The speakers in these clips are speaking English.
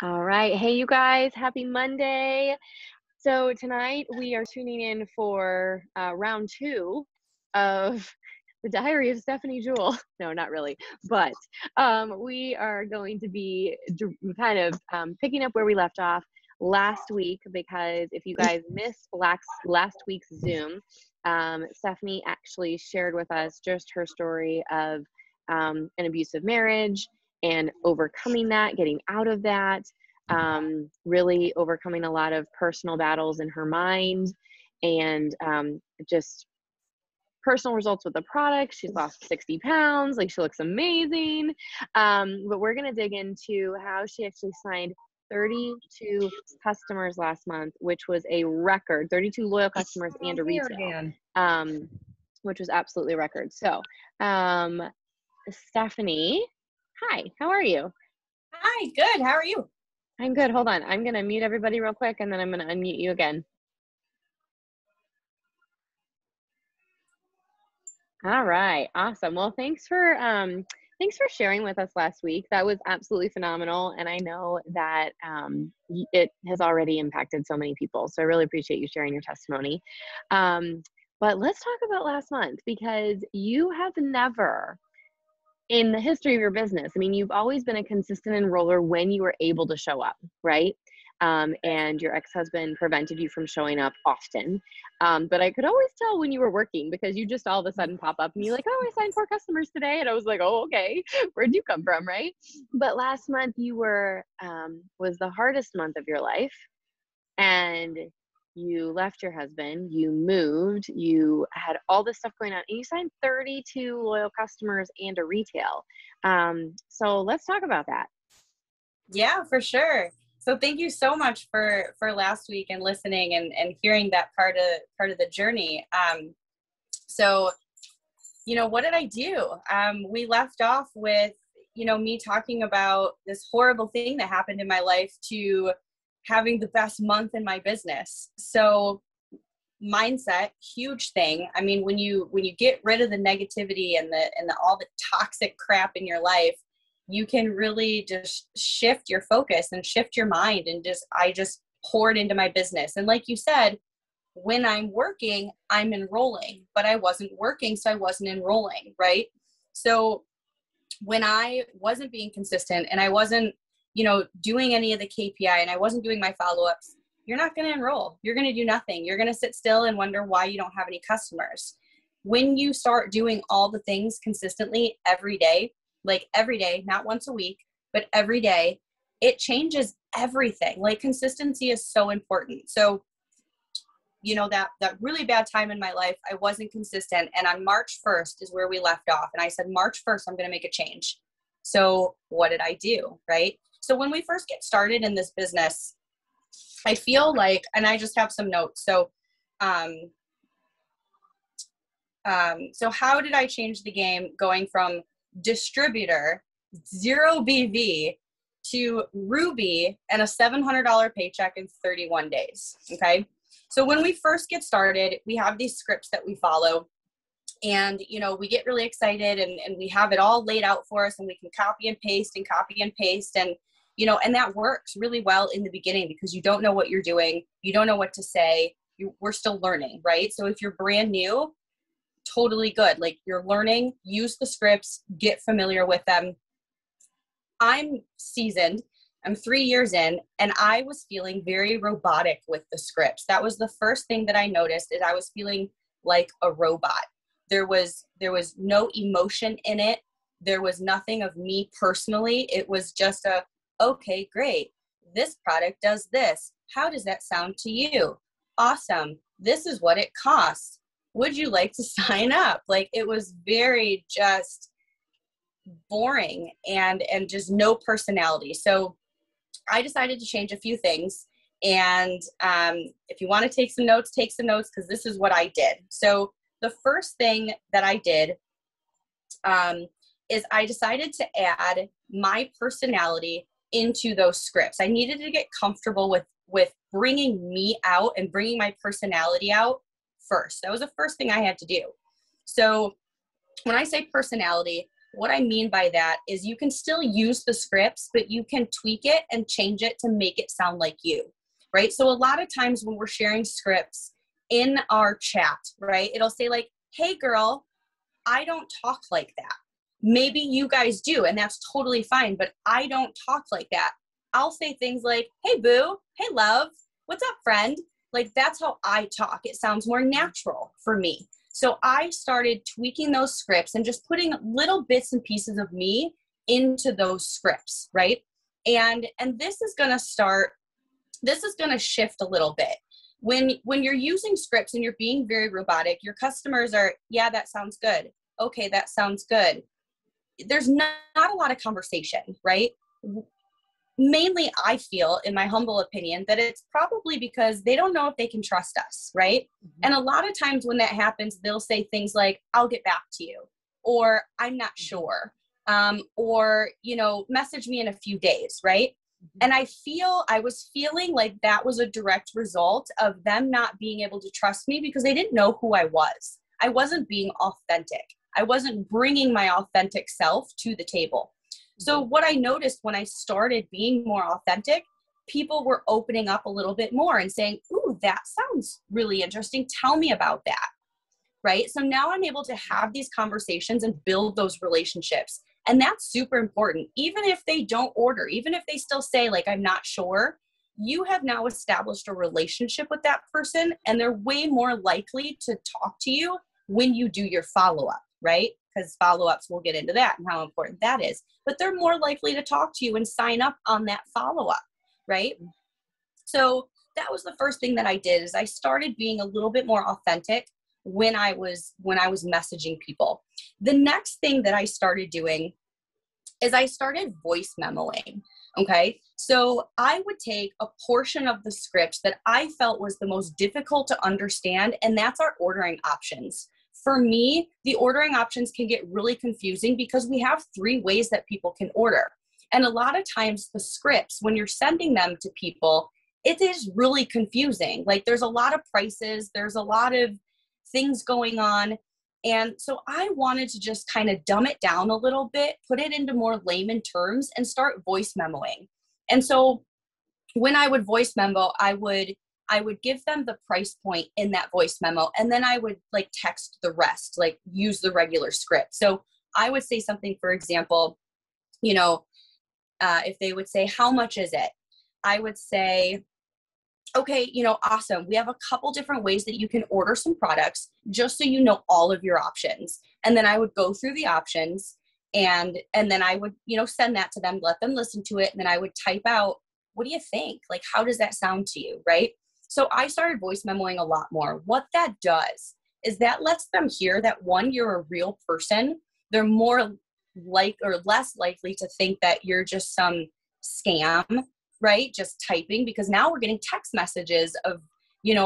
All right. Hey, you guys, happy Monday. So tonight we are tuning in for round two of the Diary of Stephanie Jewell. No, not really, but we are going to be kind of picking up where we left off last week, because if you guys missed last week's Zoom, Stephanie actually shared with us just her story of an abusive marriage and overcoming that, getting out of that, really overcoming a lot of personal battles in her mind, and just personal results with the product. She's lost 60 pounds. Like, she looks amazing. But we're going to dig into how she actually signed 32 customers last month, which was a record, 32 loyal customers and a retail, which was absolutely a record. So, Stephanie, hi, how are you? Hi, good. How are you? I'm good. Hold on. I'm going to mute everybody real quick, and then I'm going to unmute you again. All right. Awesome. Well, thanks for sharing with us last week. That was absolutely phenomenal. And I know that it has already impacted so many people. So I really appreciate you sharing your testimony. But let's talk about last month, because you have never, in the history of your business, I mean, you've always been a consistent enroller when you were able to show up, right? And your ex-husband prevented you from showing up often. But I could always tell when you were working, because you just all of a sudden pop up and you're like, oh, I signed 4 customers today. And I was like, oh, okay, where'd you come from, right? But last month you were, was the hardest month of your life. And you left your husband, you moved, you had all this stuff going on, and you signed 32 loyal customers and a retail. So let's talk about that. Yeah, for sure. So thank you so much for last week and listening and hearing that part of the journey. So, what did I do? We left off with, me talking about this horrible thing that happened in my life to having the best month in my business. So mindset, huge thing. I mean, when you get rid of the negativity and the all the toxic crap in your life, you can really just shift your focus and shift your mind. And I just poured into my business. And like you said, when I'm working, I'm enrolling, but I wasn't working, so I wasn't enrolling, right? So when I wasn't being consistent and I wasn't, doing any of the KPI and I wasn't doing my follow-ups, you're not going to enroll. You're going to do nothing. You're going to sit still and wonder why you don't have any customers. When you start doing all the things consistently every day, like every day, not once a week, but every day, it changes everything. Like, consistency is so important. So, that really bad time in my life, I wasn't consistent. And on March 1st is where we left off. And I said, March 1st, I'm going to make a change. So what did I do? Right? So when we first get started in this business, I feel like, and I just have some notes. So, so how did I change the game going from distributor, 0 BV, to Ruby and a $700 paycheck in 31 days? Okay. So when we first get started, we have these scripts that we follow, and, we get really excited and we have it all laid out for us, and we can copy and paste. And, and that works really well in the beginning, because you don't know what you're doing. You don't know what to say. We're still learning, right? So if you're brand new, totally good. Like, you're learning, use the scripts, get familiar with them. I'm seasoned. I'm 3 years in, and I was feeling very robotic with the scripts. That was the first thing that I noticed, is I was feeling like a robot. There was no emotion in it. There was nothing of me personally. It was just okay, great. This product does this. How does that sound to you? Awesome. This is what it costs. Would you like to sign up? Like, it was very just boring and just no personality. So I decided to change a few things. And if you want to take some notes, because this is what I did. So the first thing that I did is I decided to add my personality into those scripts. I needed to get comfortable with bringing me out and bringing my personality out first. That was the first thing I had to do. So when I say personality, What I mean by that is you can still use the scripts, but you can tweak it and change it to make it sound like you, right? So a lot of times when we're sharing scripts in our chat, right, it'll say like, hey girl, I don't talk like that. Maybe you guys do, and that's totally fine, but I don't talk like that. I'll say things like, hey boo, hey love, what's up friend? Like that's how I talk. It sounds more natural for me. So I started tweaking those scripts and just putting little bits and pieces of me into those scripts, right? And this is going to shift a little bit. When you're using scripts and you're being very robotic, your customers are, yeah, that sounds good. Okay, that sounds good. There's not a lot of conversation, right? Mainly, I feel, in my humble opinion, that it's probably because they don't know if they can trust us, right? Mm-hmm. And a lot of times when that happens, they'll say things like, I'll get back to you, or I'm not sure, or, message me in a few days, right? Mm-hmm. And I was feeling like that was a direct result of them not being able to trust me because they didn't know who I was. I wasn't being authentic. I wasn't bringing my authentic self to the table. So what I noticed when I started being more authentic, people were opening up a little bit more and saying, ooh, that sounds really interesting. Tell me about that, right? So now I'm able to have these conversations and build those relationships. And that's super important. Even if they don't order, even if they still say like, I'm not sure, you have now established a relationship with that person and they're way more likely to talk to you when you do your follow-up, right? Because follow-ups, we'll get into that and how important that is. But they're more likely to talk to you and sign up on that follow-up, right? So that was the first thing that I did is I started being a little bit more authentic when I was messaging people. The next thing that I started doing is I started voice memoing. Okay. So I would take a portion of the script that I felt was the most difficult to understand, and that's our ordering options. For me, the ordering options can get really confusing because we have 3 ways that people can order. And a lot of times the scripts, when you're sending them to people, it is really confusing. Like there's a lot of prices, there's a lot of things going on. And so I wanted to just kind of dumb it down a little bit, put it into more layman terms and start voice memoing. And so when I would voice memo, I would give them the price point in that voice memo. And then I would like text the rest, like use the regular script. So I would say something, for example, if they would say, how much is it? I would say, okay, awesome. We have a couple different ways that you can order some products just so you know all of your options. And then I would go through the options and then I would, send that to them, let them listen to it. And then I would type out, what do you think? Like, how does that sound to you? Right? So I started voice memoing a lot more. What that does is that lets them hear that, one, you're a real person. They're more less likely to think that you're just some scam, right? Just typing, because now we're getting text messages of,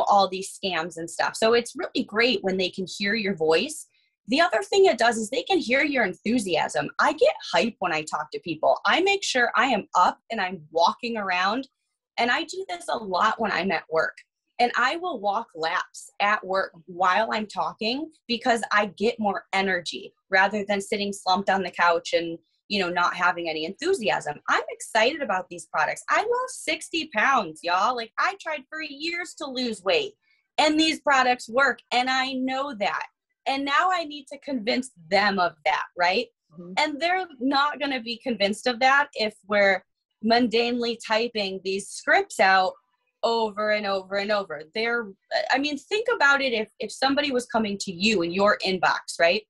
all these scams and stuff. So it's really great when they can hear your voice. The other thing it does is they can hear your enthusiasm. I get hype when I talk to people. I make sure I am up and I'm walking around. And I do this a lot when I'm at work. And I will walk laps at work while I'm talking because I get more energy rather than sitting slumped on the couch and, not having any enthusiasm. I'm excited about these products. I lost 60 pounds, y'all. Like I tried for years to lose weight and these products work. And I know that. And now I need to convince them of that, right? Mm-hmm. And they're not going to be convinced of that if we're mundanely typing these scripts out over and over and over. Think about it if somebody was coming to you in your inbox, right?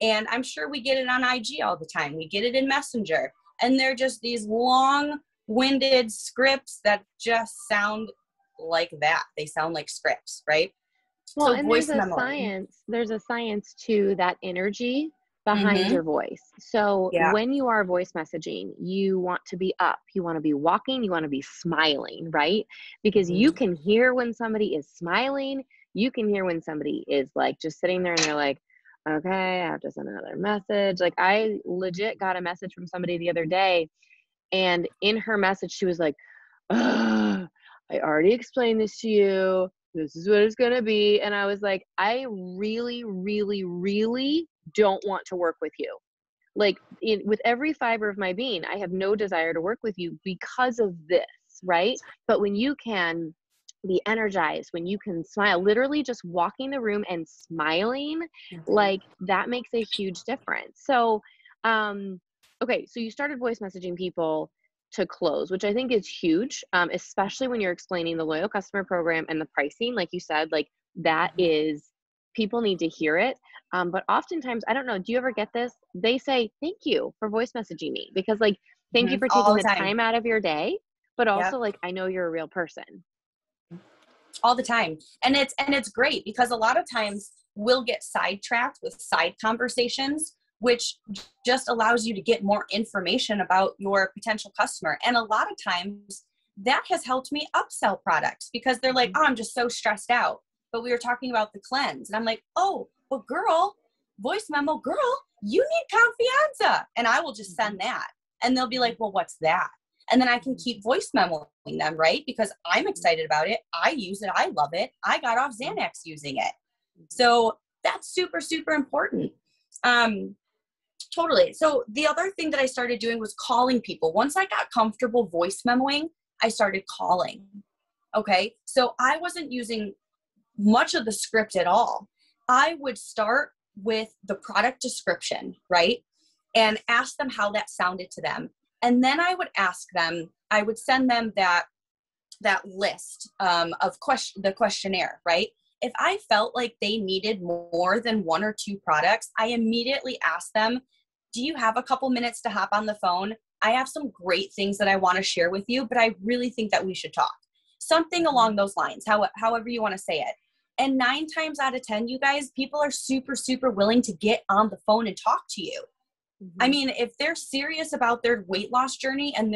And I'm sure we get it on IG all the time. We get it in Messenger. And they're just these long-winded scripts that just sound like that. They sound like scripts, right? Well, so and there's a science to that energy behind Mm-hmm. your voice. So when you are voice messaging, you want to be up, you want to be walking, you want to be smiling, right? Because you can hear when somebody is smiling, you can hear when somebody is like just sitting there and they're like, okay, I have to send another message. Like I legit got a message from somebody the other day, and in her message, she was like, I already explained this to you. This is what it's going to be. And I was like, I really, really, really don't want to work with you. Like with every fiber of my being, I have no desire to work with you because of this, right? But when you can be energized, when you can smile, literally just walking the room and smiling, like that makes a huge difference. So, okay, so you started voice messaging people to close, which I think is huge, especially when you're explaining the loyal customer program and the pricing. Like you said, like that is, people need to hear it. But oftentimes, I don't know, do you ever get this? They say, thank you for voice messaging me, because like, thank you for All taking the the time. time out of your day, but also Yep. like, I know you're a real person. All the time. And it's great because a lot of times we'll get sidetracked with side conversations, which just allows you to get more information about your potential customer. And a lot of times that has helped me upsell products because they're like, oh, I'm just so stressed out. But we were talking about the cleanse. And I'm like, oh, well, girl, voice memo, girl, you need Confianza. And I will just send that. And they'll be like, well, what's that? And then I can keep voice memoing them, right? Because I'm excited about it. I use it. I love it. I got off Xanax using it. So that's super, super important. Totally. So the other thing that I started doing was calling people. Once I got comfortable voice memoing, I started calling. Okay. So I wasn't using much of the script at all. I would start with the product description, right? And ask them how that sounded to them. And then I would ask them, I would send them that list of the questionnaire, right? If I felt like they needed more than one or two products, I immediately asked them, do you have a couple minutes to hop on the phone? I have some great things that I want to share with you, but I really think that we should talk. Something along those lines, however you want to say it. And 9 times out of 10, you guys, people are super, super willing to get on the phone and talk to you. I mean, if they're serious about their weight loss journey and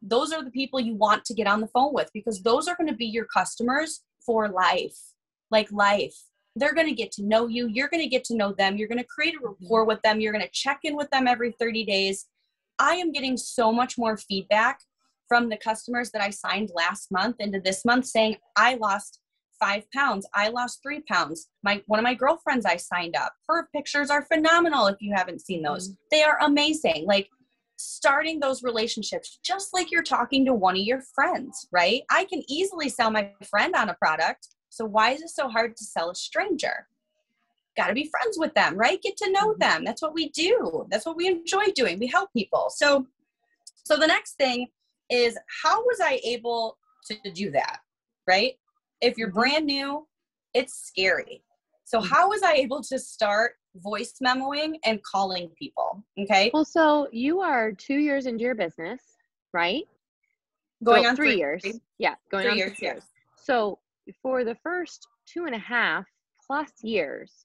those are the people you want to get on the phone with, because those are going to be your customers for life, like life. They're going to get to know you. You're going to get to know them. You're going to create a rapport with them. You're going to check in with them every 30 days. I am getting so much more feedback from the customers that I signed last month into this month saying, I lost 5 pounds. I lost 3 pounds. One of my girlfriends I signed up. Her pictures are phenomenal. If you haven't seen those, they are amazing. Like starting those relationships, just like you're talking to one of your friends, right? I can easily sell my friend on a product. So why is it so hard to sell a stranger? Got to be friends with them, right? Get to know them. That's what we do. That's what we enjoy doing. We help people. So the next thing is, how was I able to do that, right? If you're brand new, it's scary. So how was I able to start voice memoing and calling people? Okay. Well, so you are 2 years into your business, right? Going on 3 years. Yeah, going 3 on years. 3 years. So for the first 2.5+ years,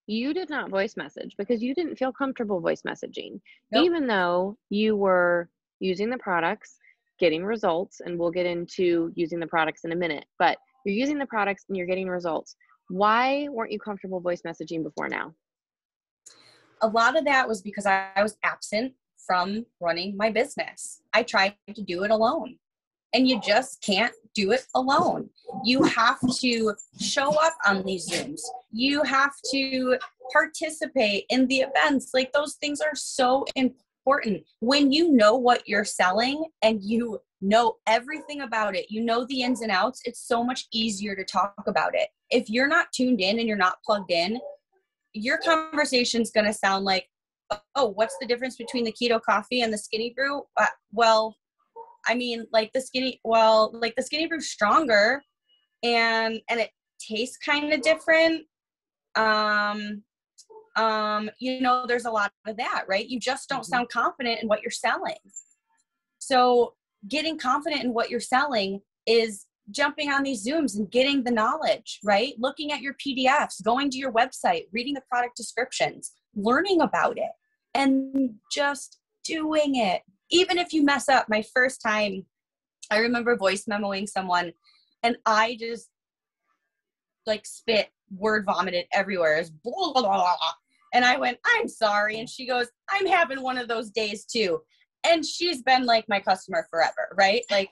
you did not voice message because you didn't feel comfortable voice messaging, even though you were using the products, getting results, and we'll get into using the products in a minute, but you're using the products and you're getting results. Why weren't you comfortable voice messaging before now? A lot of that was because I was absent from running my business. I tried to do it alone, and you just can't do it alone. You have to show up on these Zooms. You have to participate in the events. Like, those things are so important. When you know what you're selling and you know everything about it, you know the ins and outs, it's so much easier to talk about it. If you're not tuned in and you're not plugged in, your conversation's going to sound like, oh, what's the difference between the keto coffee and the skinny brew? Well, I mean, like the skinny brew's stronger and it tastes kind of different. There's a lot of that, right? You just don't sound confident in what you're selling. So getting confident in what you're selling is jumping on these Zooms and getting the knowledge, right? Looking at your PDFs, going to your website, reading the product descriptions, learning about it, and just doing it. Even if you mess up. My first time, I remember voice memoing someone and I just like word vomited everywhere. It was blah, blah, blah, blah. And I went, I'm sorry. And she goes, I'm having one of those days too. And she's been like my customer forever, right? Like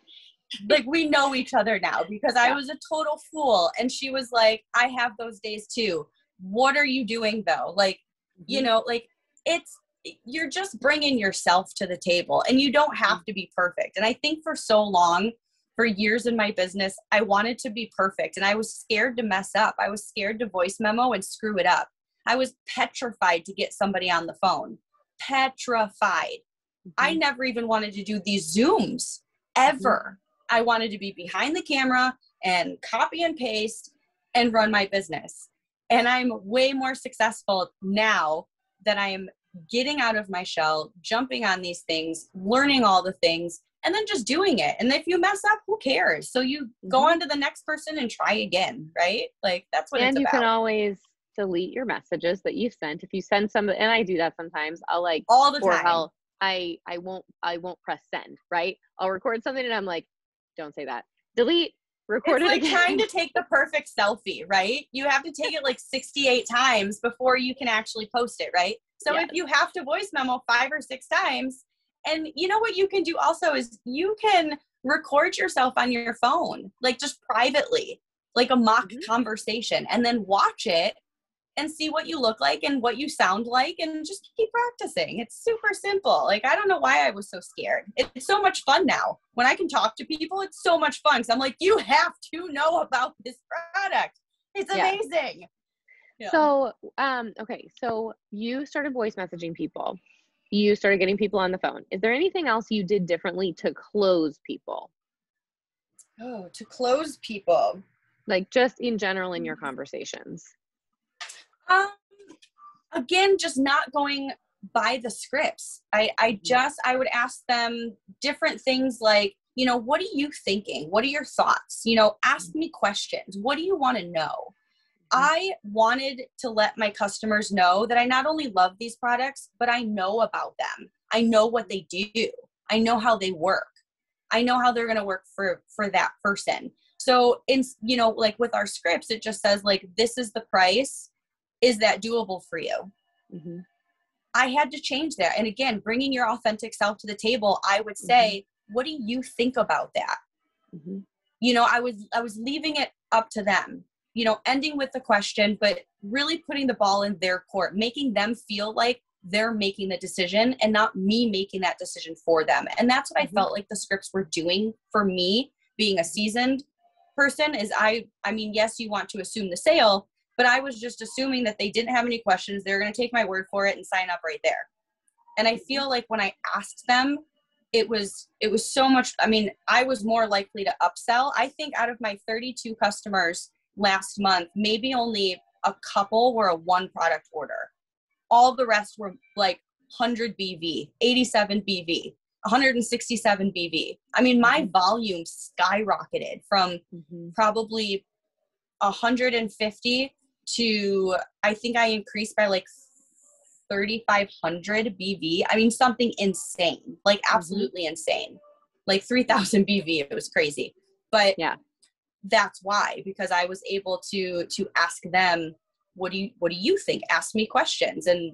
we know each other now because I was a total fool. And she was like, I have those days too. What are you doing though? Like, like you're just bringing yourself to the table, and you don't have to be perfect. And I think for so long, for years in my business, I wanted to be perfect, and I was scared to mess up. I was scared to voice memo and screw it up. I was petrified to get somebody on the phone. Petrified. I never even wanted to do these Zooms ever. I wanted to be behind the camera and copy and paste and run my business. And I'm way more successful now that I am getting out of my shell, jumping on these things, learning all the things, and then just doing it. And if you mess up, who cares? So you go on to the next person and try again, right? Like, that's what it's about. And you can always delete your messages that you've sent. If you send some, and I do that sometimes, I'll like, all the or time. I won't press send, right? I'll record something and I'm like, don't say that. Delete, record it's it like again. Trying to take the perfect selfie, right? You have to take it like 68 times before you can actually post it, right? So if you have to voice memo 5 or 6 times, and you know what you can do also is you can record yourself on your phone, like just privately, like a mock conversation, and then watch it and see what you look like and what you sound like, and just keep practicing. It's super simple. Like, I don't know why I was so scared. It's so much fun now. When I can talk to people, it's so much fun. So I'm like, you have to know about this product. It's amazing. Yeah. So, okay. So you started voice messaging people. You started getting people on the phone. Is there anything else you did differently to close people? Oh, to close people. Like just in general in your conversations? Again, just not going by the scripts. I would ask them different things like, you know, what are you thinking? What are your thoughts? You know, ask me questions. What do you want to know? I wanted to let my customers know that I not only love these products, but I know about them. I know what they do. I know how they work. I know how they're going to work for that person. So in, you know, like with our scripts, it just says like, this is the price. Is that doable for you? I had to change that. And again, bringing your authentic self to the table, I would say, what do you think about that? You know, I was leaving it up to them, you know, ending with the question, but really putting the ball in their court, making them feel like they're making the decision and not me making that decision for them. And that's what I felt like the scripts were doing for me, being a seasoned person. Is I mean, yes, you want to assume the sale, but I was just assuming that they didn't have any questions. They're going to take my word for it and sign up right there. And I feel like when I asked them, it was so much. I mean, I was more likely to upsell. I think out of my 32 customers last month, maybe only a couple were a 1 product order. All the rest were like 100 BV, 87 BV, 167 BV. I mean, my volume skyrocketed from probably 150 to, I think I increased by like 3,500 BV. I mean, something insane, like absolutely insane, like 3,000 BV. It was crazy. But that's why, because I was able to ask them, what do you think? Ask me questions. And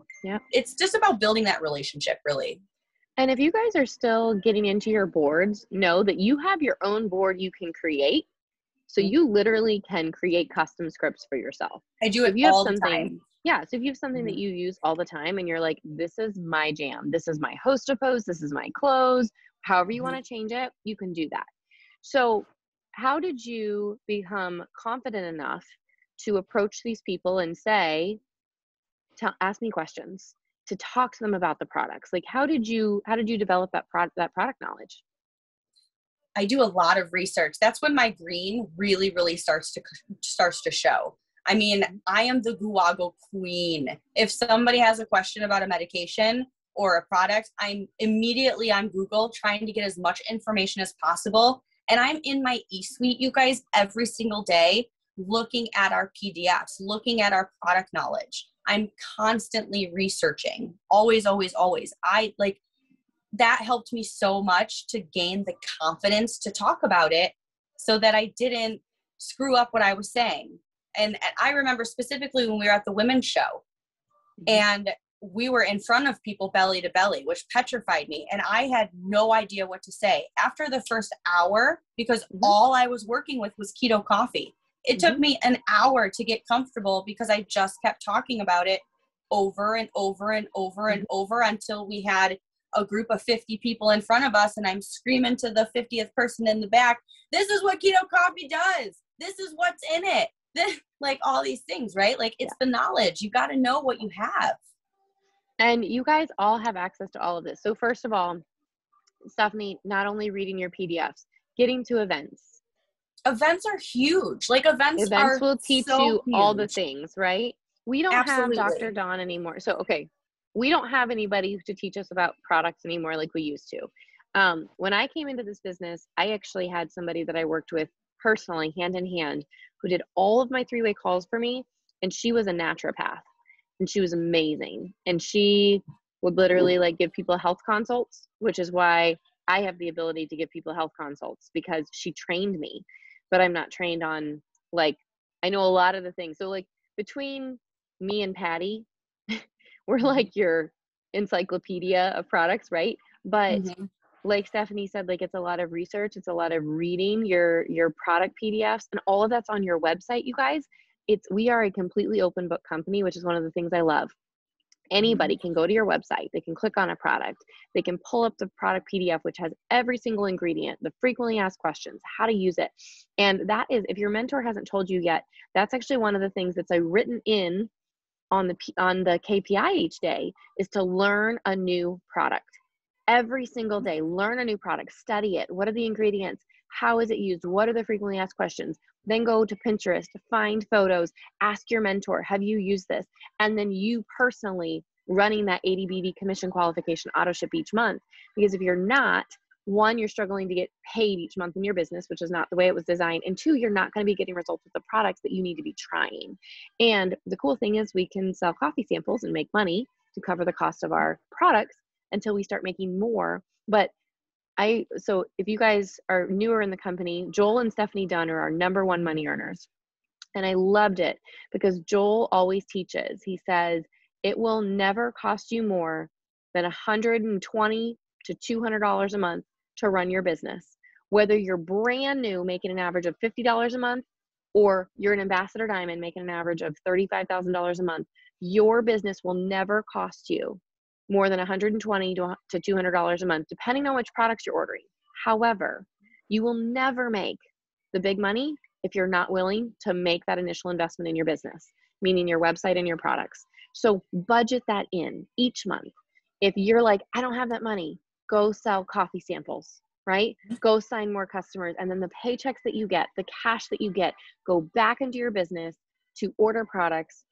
it's just about building that relationship, really. And if you guys are still getting into your boards, know that you have your own board you can create. So you literally can create custom scripts for yourself. I do it all the time. Yeah. So if you have something that you use all the time and you're like, this is my jam, this is my host to post, this is my close, however you want to change it, you can do that. So how did you become confident enough to approach these people and say, ask me questions, to talk to them about the products? Like, how did you develop that product knowledge? I do a lot of research. That's when my green really, really starts to show. I mean, I am the Guago queen. If somebody has a question about a medication or a product, I'm immediately on Google trying to get as much information as possible. And I'm in my e-suite, you guys, every single day, looking at our PDFs, looking at our product knowledge. I'm constantly researching. Always, always, always. That helped me so much to gain the confidence to talk about it so that I didn't screw up what I was saying. And I remember specifically when we were at the women's show and we were in front of people belly to belly, which petrified me. And I had no idea what to say. After the first hour, because all I was working with was keto coffee, it took me an hour to get comfortable because I just kept talking about it over and over and over and over until we had a group of 50 people in front of us, and I'm screaming to the 50th person in the back, this is what keto coffee does. This is what's in it. Like all these things, right? Like it's the knowledge. You got to know what you have. And you guys all have access to all of this. So first of all, Stephanie, not only reading your PDFs, getting to events. Events are huge. Like events are will teach so you huge. all the things, right? We don't Absolutely. have Dr. Dawn anymore. So, okay, we don't have anybody to teach us about products anymore like we used to. When I came into this business, I actually had somebody that I worked with personally, hand in hand, who did all of my three-way calls for me. And she was a naturopath and she was amazing. And she would literally like give people health consults, which is why I have the ability to give people health consults, because she trained me, but I'm not trained on, like, I know a lot of the things. So like between me and Patty, we're like your encyclopedia of products, right? But like Stephanie said, like it's a lot of research, it's a lot of reading your product PDFs, and all of that's on your website, you guys. We are a completely open book company, which is one of the things I love. Anybody can go to your website, they can click on a product, they can pull up the product PDF, which has every single ingredient, the frequently asked questions, how to use it. And that is, if your mentor hasn't told you yet, that's actually one of the things that's written in on the KPI each day, is to learn a new product. Every single day, learn a new product, study it. What are the ingredients? How is it used? What are the frequently asked questions? Then go to Pinterest, find photos, ask your mentor, have you used this? And then you personally running that ADBD commission qualification auto ship each month. Because if you're not, one, you're struggling to get paid each month in your business, which is not the way it was designed. And two, you're not going to be getting results with the products that you need to be trying. And the cool thing is we can sell coffee samples and make money to cover the cost of our products until we start making more. But so if you guys are newer in the company, Joel and Stephanie Dunn are our #1 money earners. And I loved it because Joel always teaches. He says, it will never cost you more than $120 to $200 a month to run your business. Whether you're brand new, making an average of $50 a month, or you're an ambassador diamond making an average of $35,000 a month, your business will never cost you more than $120 to $200 a month, depending on which products you're ordering. However, you will never make the big money if you're not willing to make that initial investment in your business, meaning your website and your products. So budget that in each month. If you're like, I don't have that money, go sell coffee samples, right? Go sign more customers. And then the paychecks that you get, the cash that you get, go back into your business to order products.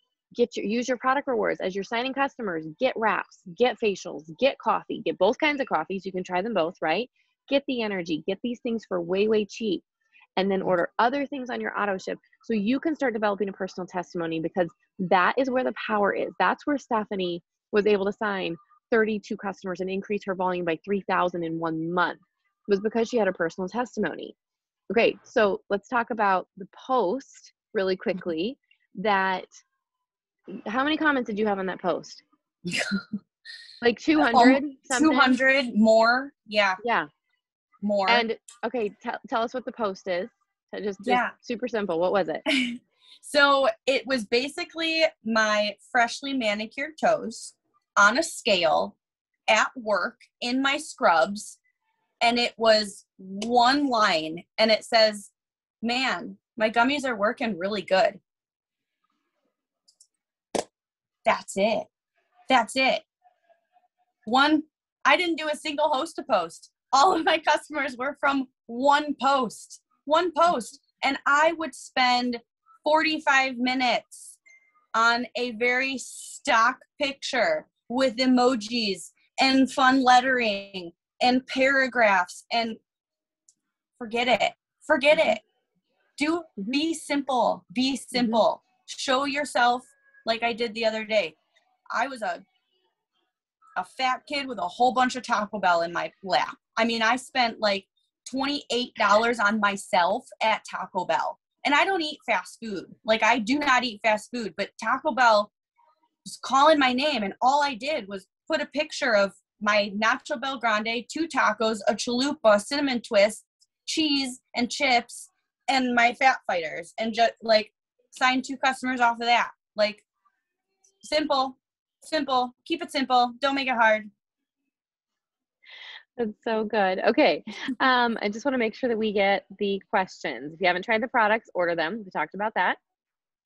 Use your product rewards as you're signing customers. Get wraps, get facials, get coffee, get both kinds of coffees. You can try them both, right? Get the energy, get these things for way, way cheap, and then order other things on your auto ship so you can start developing a personal testimony, because that is where the power is. That's where Stephanie was able to sign 32 customers and increase her volume by 3,000 in 1 month, was because she had a personal testimony. Okay, so let's talk about the post really quickly. How many comments did you have on that post? Like 200 something? 200 more. Yeah. More. And okay, tell us what the post is. Just super simple. What was it? So it was basically my freshly manicured toes on a scale at work in my scrubs. And it was one line and it says, man, my gummies are working really good. That's it. I didn't do a single host to post. All of my customers were from one post. And I would spend 45 minutes on a very stock picture with emojis and fun lettering and paragraphs, and forget it. Be simple. Show yourself, like I did the other day. I was a fat kid with a whole bunch of Taco Bell in my lap. I mean, I spent like $28 on myself at Taco Bell. And I don't eat fast food. Like, I do not eat fast food, but Taco Bell was calling my name, and all I did was put a picture of my Nacho Bel Grande, 2 tacos, a chalupa, cinnamon twist, cheese and chips, and my fat fighters, and just like signed 2 customers off of that. Like, simple. Simple. Keep it simple. Don't make it hard. That's so good. Okay. I just want to make sure that we get the questions. If you haven't tried the products, order them. We talked about that.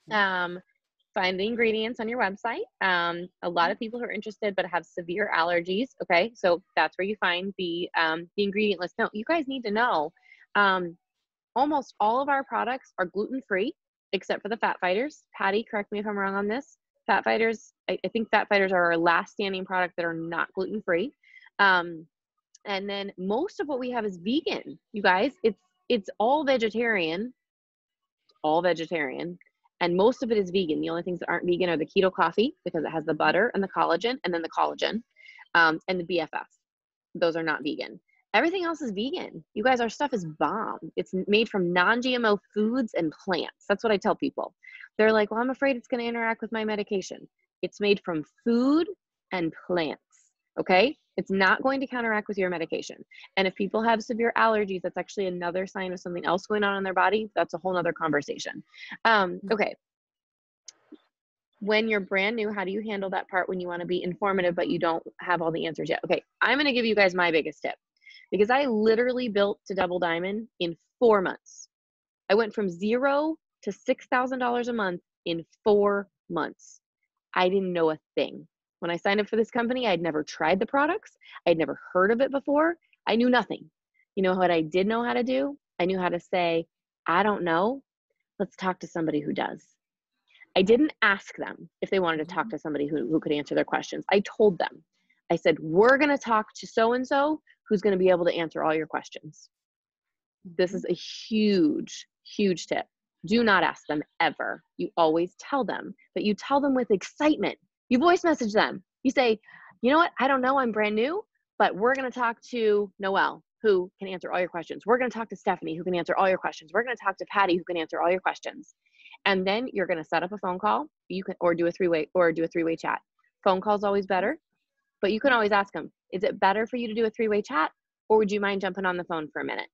Find the ingredients on your website. A lot of people who are interested but have severe allergies. Okay. So that's where you find the ingredient list. No, you guys need to know, almost all of our products are gluten-free except for the fat fighters. Patty, correct me if I'm wrong on this. Fat fighters, I think fat fighters are our last standing product that are not gluten-free. And then most of what we have is vegan, you guys. It's all vegetarian, and most of it is vegan. The only things that aren't vegan are the keto coffee, because it has the butter and the collagen, and then the collagen, and the BFF. Those are not vegan. Everything else is vegan. You guys, our stuff is bomb. It's made from non-GMO foods and plants. That's what I tell people. They're like, well, I'm afraid it's going to interact with my medication. It's made from food and plants. Okay? It's not going to counteract with your medication. And if people have severe allergies, that's actually another sign of something else going on in their body. That's a whole nother conversation. Okay. When you're brand new, how do you handle that part when you want to be informative, but you don't have all the answers yet? Okay. I'm going to give you guys my biggest tip, because I literally built to Double Diamond in 4 months. I went from $0 to $6,000 a month in 4 months. I didn't know a thing. When I signed up for this company, I'd never tried the products. I'd never heard of it before. I knew nothing. You know what I did know how to do? I knew how to say, I don't know. Let's talk to somebody who does. I didn't ask them if they wanted to talk to somebody who could answer their questions. I told them. I said, we're going to talk to so-and-so who's going to be able to answer all your questions. This is a huge, huge tip. Do not ask them ever. You always tell them, but you tell them with excitement. You voice message them. You say, you know what? I don't know. I'm brand new, but we're going to talk to Noelle, who can answer all your questions. We're going to talk to Stephanie, who can answer all your questions. We're going to talk to Patty, who can answer all your questions. And then you're going to set up a phone call. You can, or do a three-way chat. Phone call is always better, but you can always ask them, is it better for you to do a three-way chat, or would you mind jumping on the phone for a minute?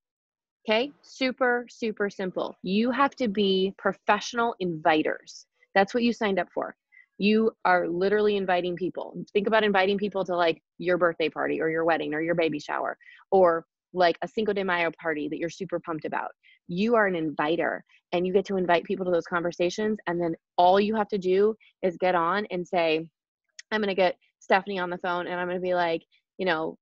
Okay. Super, super simple. You have to be professional inviters. That's what you signed up for. You are literally inviting people. Think about inviting people to like your birthday party or your wedding or your baby shower, or like a Cinco de Mayo party that you're super pumped about. You are an inviter, and you get to invite people to those conversations. And then all you have to do is get on and say, I'm going to get Stephanie on the phone, and I'm going to be like, you know,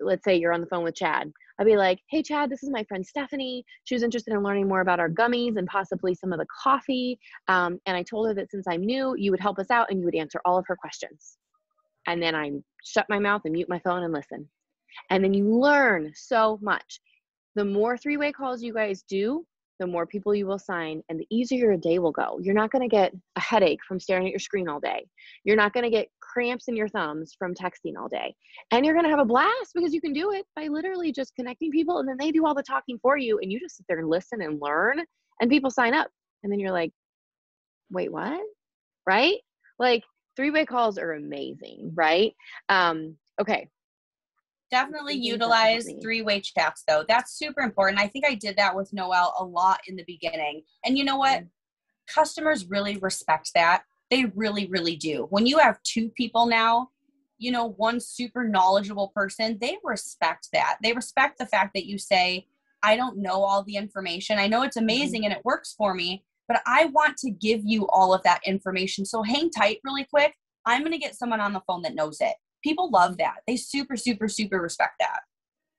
let's say you're on the phone with Chad. I'd be like, hey, Chad, this is my friend Stephanie. She was interested in learning more about our gummies and possibly some of the coffee. And I told her that since I'm new, you would help us out and you would answer all of her questions. And then I shut my mouth and mute my phone and listen. And then you learn so much. The more three-way calls you guys do, the more people you will sign, and the easier your day will go. You're not going to get a headache from staring at your screen all day. You're not going to get cramps in your thumbs from texting all day. And you're going to have a blast because you can do it by literally just connecting people, and then they do all the talking for you, and you just sit there and listen and learn, and people sign up. And then you're like, wait, what? Right? Like, three-way calls are amazing, right? Okay. Definitely utilize three-way chats, though. That's super important. I think I did that with Noelle a lot in the beginning. And you know what? Customers really respect that. They really, really do. When you have two people now, you know, one super knowledgeable person, they respect that. They respect the fact that you say, I don't know all the information. I know it's amazing and it works for me, but I want to give you all of that information. So hang tight really quick. I'm going to get someone on the phone that knows it. People love that. They super, super, super respect that.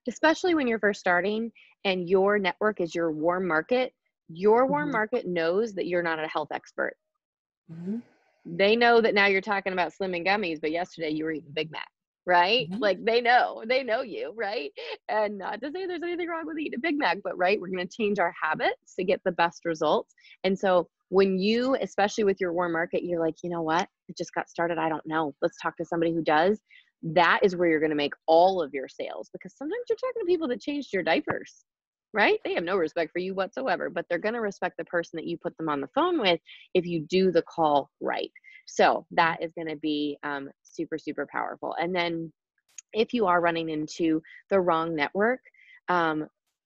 Especially when you're first starting and your network is your warm market. Your warm market knows that you're not a health expert. They know that now you're talking about slimming gummies, but yesterday you were eating Big Mac, right? Like they know you, right? And not to say there's anything wrong with eating a Big Mac, but right, we're going to change our habits to get the best results. And so when you, especially with your warm market, you're like, you know what? It just got started. I don't know. Let's talk to somebody who does. That is where you're going to make all of your sales, because sometimes you're talking to people that changed your diapers, right? They have no respect for you whatsoever, but they're going to respect the person that you put them on the phone with if you do the call right. So that is going to be super, super powerful. And then if you are running into the wrong network,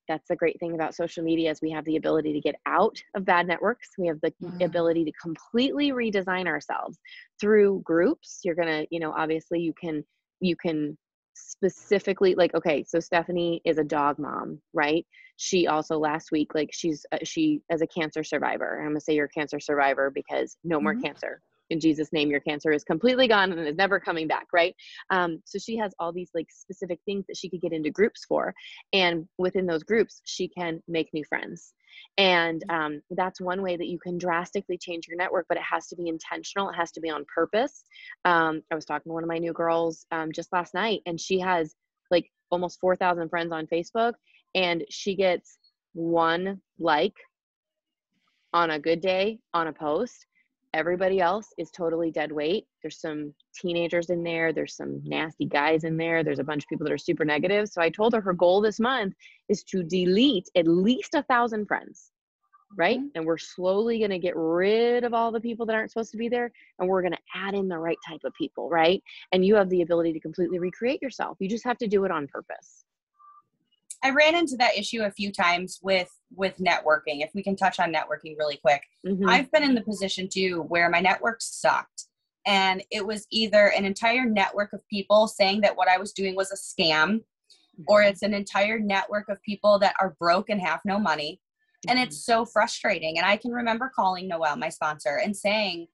that's the great thing about social media is we have the ability to get out of bad networks. We have the ability to completely redesign ourselves through groups. You're going to, obviously you can specifically, like, okay, so Stephanie is a dog mom, right? She also last week, like she as a cancer survivor, I'm gonna say you're a cancer survivor because no more cancer. In Jesus' name, your cancer is completely gone and is never coming back, right? So she has all these like specific things that she could get into groups for. And within those groups, she can make new friends. And that's one way that you can drastically change your network, but it has to be intentional. It has to be on purpose. I was talking to one of my new girls just last night, and she has like almost 4,000 friends on Facebook, and she gets one like on a good day on a post. Everybody else is totally dead weight. There's some teenagers in there. There's some nasty guys in there. There's a bunch of people that are super negative. So I told her goal this month is to delete at least 1,000 friends, right? And we're slowly going to get rid of all the people that aren't supposed to be there. And we're going to add in the right type of people, right? And you have the ability to completely recreate yourself. You just have to do it on purpose. I ran into that issue a few times with networking. If we can touch on networking really quick. I've been in the position too where my network sucked, and it was either an entire network of people saying that what I was doing was a scam, or it's an entire network of people that are broke and have no money. And it's so frustrating. And I can remember calling Noelle, my sponsor, and saying,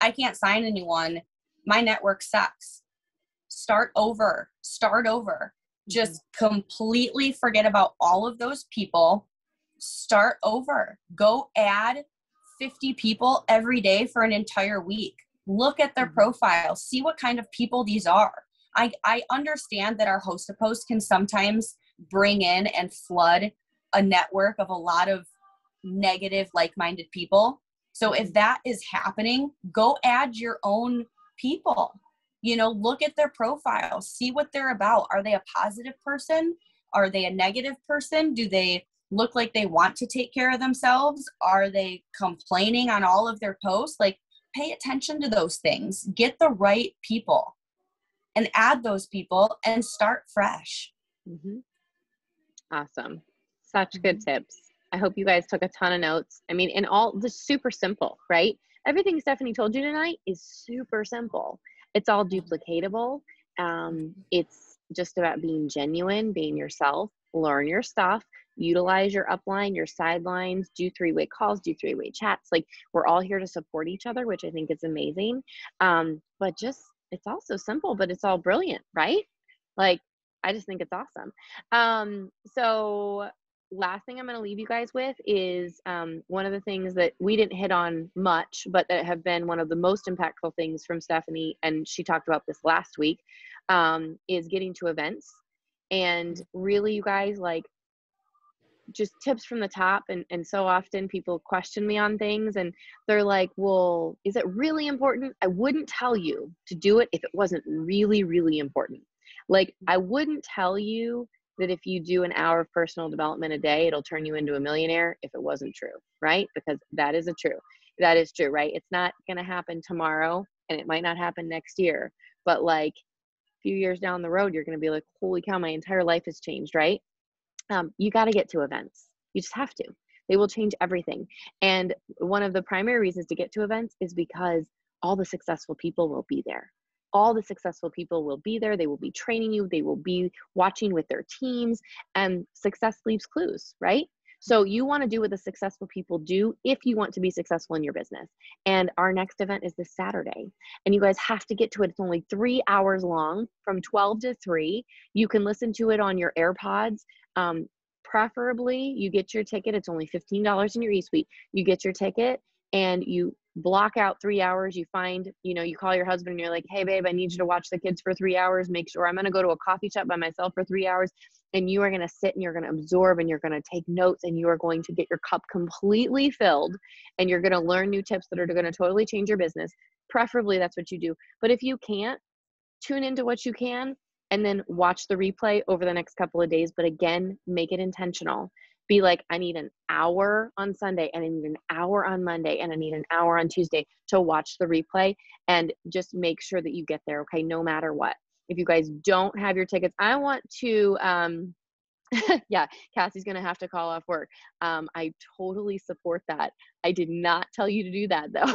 I can't sign anyone. My network sucks. Start over. Just completely forget about all of those people. Start over. Go add 50 people every day for an entire week. Look at their profile. See what kind of people these are. I understand that our host a post can sometimes bring in and flood a network of a lot of negative, like-minded people. So if that is happening, go add your own people. Look at their profile, see what they're about. Are they a positive person? Are they a negative person? Do they look like they want to take care of themselves? Are they complaining on all of their posts? Like, pay attention to those things. Get the right people and add those people and start fresh. Awesome. Such good tips. I hope you guys took a ton of notes. I mean, and all this super simple, right? Everything Stephanie told you tonight is super simple. It's all duplicatable. It's just about being genuine, being yourself, learn your stuff, utilize your upline, your sidelines, do 3-way calls, do 3-way chats. Like, we're all here to support each other, which I think is amazing. But just, it's all so simple, but it's all brilliant, right? Like, I just think it's awesome. So last thing I'm going to leave you guys with is one of the things that we didn't hit on much, but that have been one of the most impactful things from Stephanie, and she talked about this last week, is getting to events. And really, you guys, like, just tips from the top. And so often people question me on things and they're like, well, is it really important? I wouldn't tell you to do it if it wasn't really, really important. Like, I wouldn't tell you that if you do an hour of personal development a day, it'll turn you into a millionaire if it wasn't true, right? Because that is true, right? It's not going to happen tomorrow, and it might not happen next year, but like a few years down the road, you're going to be like, holy cow, my entire life has changed, right? You got to get to events. You just have to. They will change everything. And one of the primary reasons to get to events is because all the successful people will be there. All the successful people will be there. They will be training you. They will be watching with their teams, and success leaves clues, right? So you want to do what the successful people do if you want to be successful in your business. And our next event is this Saturday, and you guys have to get to it. It's only 3 hours long from 12 to 3. You can listen to it on your AirPods. Preferably you get your ticket. It's only $15 in your eSuite. You get your ticket and you block out 3 hours. You find, you call your husband and you're like, hey babe, I need you to watch the kids for 3 hours. Make sure I'm going to go to a coffee shop by myself for 3 hours. And you are going to sit and you're going to absorb and you're going to take notes and you are going to get your cup completely filled and you're going to learn new tips that are going to totally change your business. Preferably that's what you do. But if you can't, tune into what you can and then watch the replay over the next couple of days. But again, make it intentional. Be like, I need an hour on Sunday and I need an hour on Monday and I need an hour on Tuesday to watch the replay, and just make sure that you get there. Okay. No matter what. If you guys don't have your tickets, I want to Yeah, Cassie's gonna have to call off work. I totally support that. I did not tell you to do that though.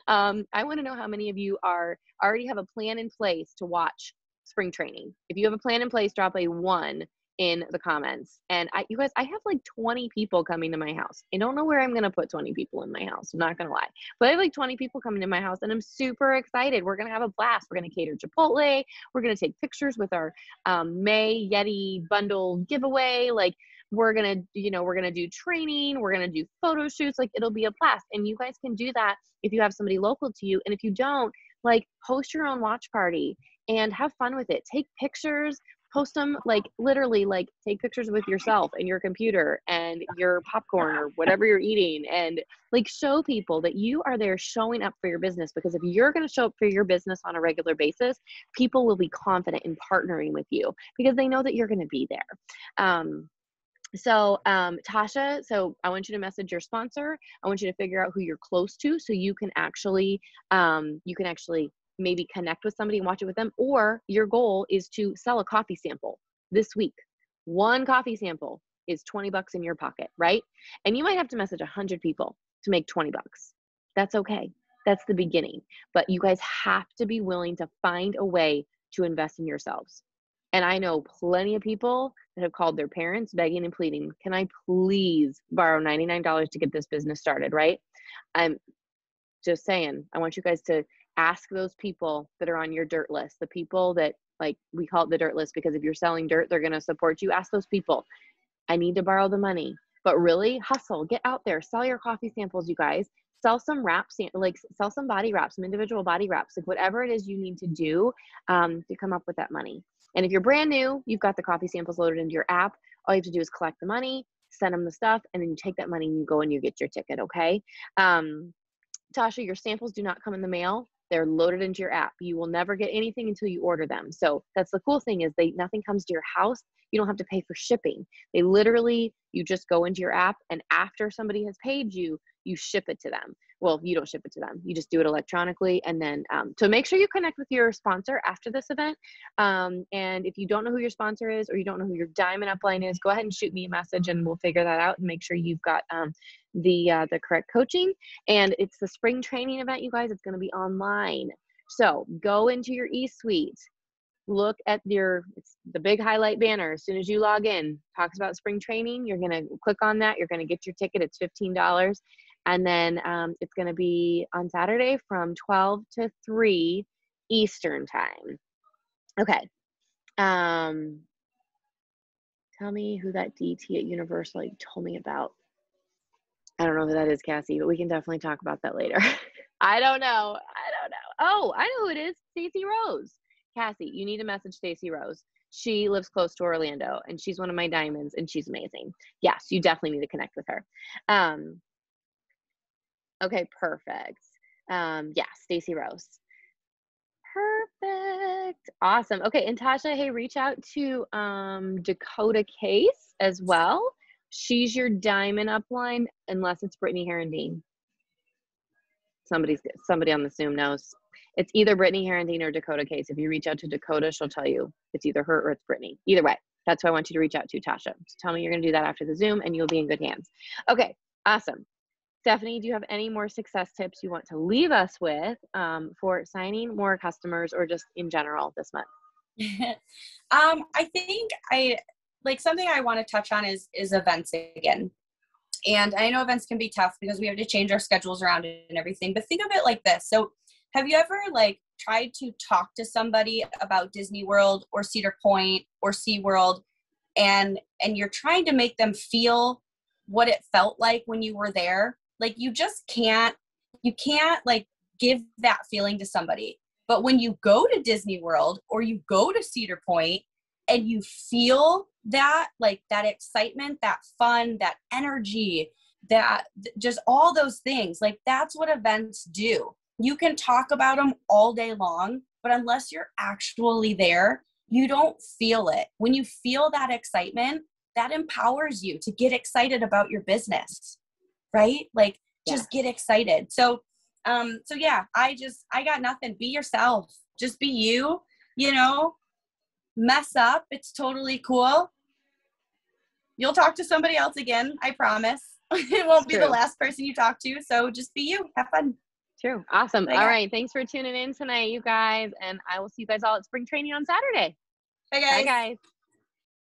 I want to know how many of you already have a plan in place to watch spring training. If you have a plan in place, drop a 1 in the comments. And you guys, I have like 20 people coming to my house. I don't know where I'm gonna put 20 people in my house. I'm not gonna lie, but I have like 20 people coming to my house, and I'm super excited. We're gonna have a blast. We're gonna cater Chipotle. We're gonna take pictures with our May Yeti bundle giveaway. Like we're gonna, we're gonna do training. We're gonna do photo shoots. Like it'll be a blast. And you guys can do that if you have somebody local to you. And if you don't, like host your own watch party and have fun with it. Take pictures, post them, like literally like take pictures with yourself and your computer and your popcorn or whatever you're eating, and like show people that you are there showing up for your business. Because if you're going to show up for your business on a regular basis, people will be confident in partnering with you because they know that you're going to be there. Tasha, so I want you to message your sponsor. I want you to figure out who you're close to so you can actually maybe connect with somebody and watch it with them. Or your goal is to sell a coffee sample this week. 1 coffee sample is $20 in your pocket, right? And you might have to message 100 people to make $20. That's okay. That's the beginning. But you guys have to be willing to find a way to invest in yourselves. And I know plenty of people that have called their parents begging and pleading, can I please borrow $99 to get this business started, right? I'm just saying, I want you guys to ask those people that are on your dirt list, the people that, like, we call it the dirt list because if you're selling dirt, they're going to support you. Ask those people, I need to borrow the money. But really hustle, get out there, sell your coffee samples, you guys. Sell some wraps, like sell some body wraps, some individual body wraps, like whatever it is you need to do to come up with that money. And if you're brand new, you've got the coffee samples loaded into your app. All you have to do is collect the money, send them the stuff, and then you take that money and you go and you get your ticket, okay? Tasha, your samples do not come in the mail. They're loaded into your app. You will never get anything until you order them. So that's the cool thing is nothing comes to your house. You don't have to pay for shipping. They literally, you just go into your app, and after somebody has paid you, you ship it to them. Well, you don't ship it to them. You just do it electronically. And then, so make sure you connect with your sponsor after this event. And if you don't know who your sponsor is, or you don't know who your diamond upline is, go ahead and shoot me a message and we'll figure that out and make sure you've got the correct coaching. And it's the spring training event, you guys. It's going to be online. So go into your eSuite, look at it's the big highlight banner. As soon as you log in, talks about spring training. You're going to click on that. You're going to get your ticket. It's $15. And then it's going to be on Saturday from 12 to 3 Eastern time. Okay. Tell me who that DT at Universal you told me about. I don't know who that is, Cassie, but we can definitely talk about that later. I don't know. Oh, I know who it is. Stacey Rose. Cassie, you need to message Stacey Rose. She lives close to Orlando, and she's one of my diamonds, and she's amazing. Yes, you definitely need to connect with her. Okay, perfect. Yeah, Stacey Rose. Perfect. Awesome. Okay, and Tasha, hey, reach out to Dakota Case as well. She's your diamond upline, unless it's Brittany Herondine. Somebody on the Zoom knows. It's either Brittany Herondine or Dakota Case. If you reach out to Dakota, she'll tell you it's either her or it's Brittany. Either way, that's who I want you to reach out to, Tasha. So tell me you're going to do that after the Zoom, and you'll be in good hands. Okay, awesome. Stephanie, do you have any more success tips you want to leave us with for signing more customers or just in general this month? I think something I want to touch on is events again. And I know events can be tough because we have to change our schedules around and everything, but think of it like this. So have you ever tried to talk to somebody about Disney World or Cedar Point or SeaWorld and you're trying to make them feel what it felt like when you were there? Like you can't give that feeling to somebody. But when you go to Disney World or you go to Cedar Point and you feel that, that excitement, that fun, that energy, that just all those things, that's what events do. You can talk about them all day long, but unless you're actually there, you don't feel it. When you feel that excitement, that empowers you to get excited about your business, right? Just get excited. So yeah, I got nothing. Be yourself. Just be you, mess up. It's totally cool. you'll talk to somebody else again. I promise. It won't be the last person you talk to. So just be you. Have fun. True. Awesome. All right. Thanks for tuning in tonight, you guys. And I will see you guys all at spring training on Saturday. Bye, guys. Bye, guys.